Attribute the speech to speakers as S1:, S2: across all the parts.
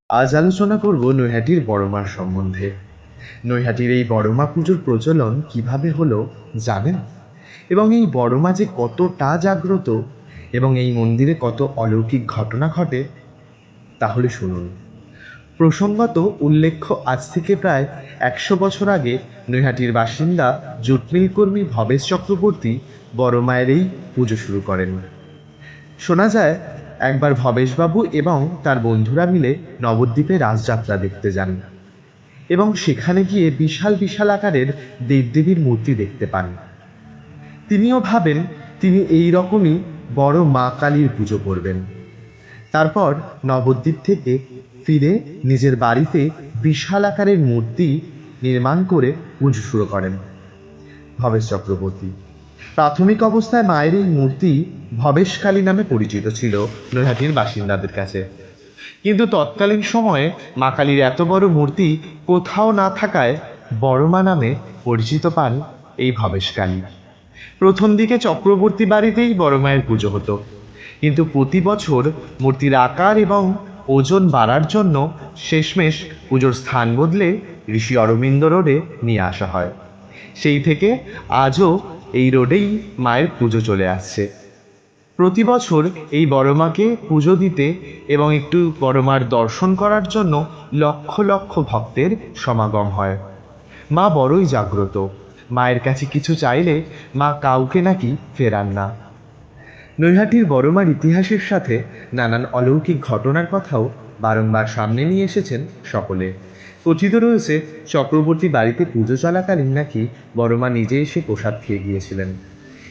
S1: আজ আলোচনা করব নৈহাটির বড়মার সম্বন্ধে। নৈহাটির এই বড়মা পুজোর প্রচলন কিভাবে হলো জানেন? এবং এই বড়মা যে কতটা জাগ্রত এবং এই মন্দিরে কত অলৌকিক ঘটনা ঘটে, তাহলে শুনুন। প্রসঙ্গত উল্লেখ্য, আজ থেকে প্রায় 100 বছর আগে নৈহাটির বাসিন্দা জুট মিল কর্মী ভবেশ চক্রবর্তী বড়মায়ের এই পুজো শুরু করেন। শোনা যায় একবার ভবেশবাবু এবং তার বন্ধুরা মিলে নবদ্বীপে রাসযাত্রা দেখতে যান এবং সেখানে গিয়ে বিশাল বিশাল আকারের দেবদেবীর মূর্তি দেখতে পান। তিনিও ভাবেন তিনি এই রকমই বড় মা কালীর পুজো করবেন। তারপর নবদ্বীপ থেকে ফিরে নিজের বাড়িতে বিশাল আকারের মূর্তি নির্মাণ করে পুজো শুরু করেন ভবেশ চক্রবর্তী। প্রাথমিক অবস্থায় মায়ের এই মূর্তি ভবেশকালী নামে পরিচিত ছিল নৈহাটির বাসিন্দাদের কাছে, কিন্তু তৎকালীন সময়ে মা কালীর এত বড় মূর্তি কোথাও না থাকায় বড়মা নামে পরিচিত পান এই ভবেশকালী। প্রথম দিকে চক্রবর্তী বাড়িতেই বড় মায়ের পুজো হতো, কিন্তু প্রতি বছর মূর্তির আকার এবং ওজন বাড়ার জন্য শেষমেশ পুজোর স্থান বদলে ঋষি অরবিন্দ রোডে নিয়ে আসা হয়। সেই থেকে আজও এই রোডেই মায়ের পুজো চলে আসছে। প্রতি বছর এই বড়মাকে পুজো দিতে এবং একটু বড়মার দর্শন করার জন্য লক্ষ লক্ষ ভক্তের সমাগম হয়। মা বড়ই জাগ্রত। মায়ের কাছে কিছু চাইলে মা কাউকে নাকি ফেরান না। নৈহাটির বড়মার ইতিহাসের সাথে নানান অলৌকিক ঘটনার কথাও বারংবার সামনে নিয়ে এসেছেন সকলে। কথিত রয়েছে চক্রবর্তী বাড়িতে পুজো চলাকালীন নাকি বড়মা নিজে এসে প্রসাদ খেয়ে গিয়েছিলেন।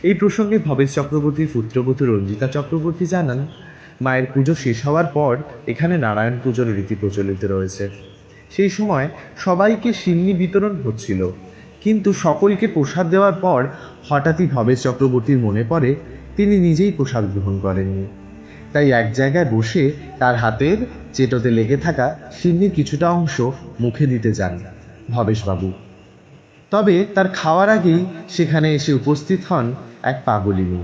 S1: এই প্রসঙ্গে ভবেশ চক্রবর্তীর পুত্রবধূ রঞ্জিতা চক্রবর্তী জানান, মায়ের পুজো শেষ হওয়ার পর এখানে নারায়ণ পুজোর রীতি প্রচলিত রয়েছে। সেই সময় সবাইকে সিন্নি বিতরণ হচ্ছিল, কিন্তু সকলকে প্রসাদ দেওয়ার পর হঠাৎই ভবেশ চক্রবর্তীর মনে পড়ে তিনি নিজেই প্রসাদ গ্রহণ করেননি। তাই এক জায়গায় বসে তার হাতের চেটোতে লেগে থাকা সিন্নির কিছুটা অংশ মুখে দিতে যান ভবেশবাবু। তবে তার খাওয়ার আগেই সেখানে এসে উপস্থিত হন এক পাগলিনী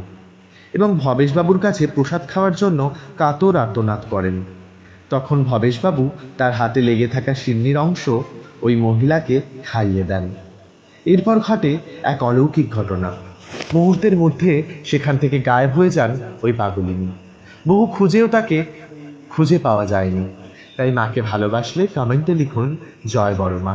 S1: এবং ভবেশবাবুর কাছে প্রসাদ খাওয়ার জন্য কাতর আর্তনাদ করেন। তখন ভবেশবাবু তার হাতে লেগে থাকা সিন্নির অংশ ওই মহিলাকে খাইয়ে দেন। এরপর ঘটে এক অলৌকিক ঘটনা। মুহূর্তের মধ্যে সেখান থেকে গায়েব হয়ে যান ওই পাগলিনী। বহু খুঁজেও তাকে খুঁজে পাওয়া যায়নি। তাই মাকে ভালোবাসলে কমেন্টে লিখুন জয় বড়মা।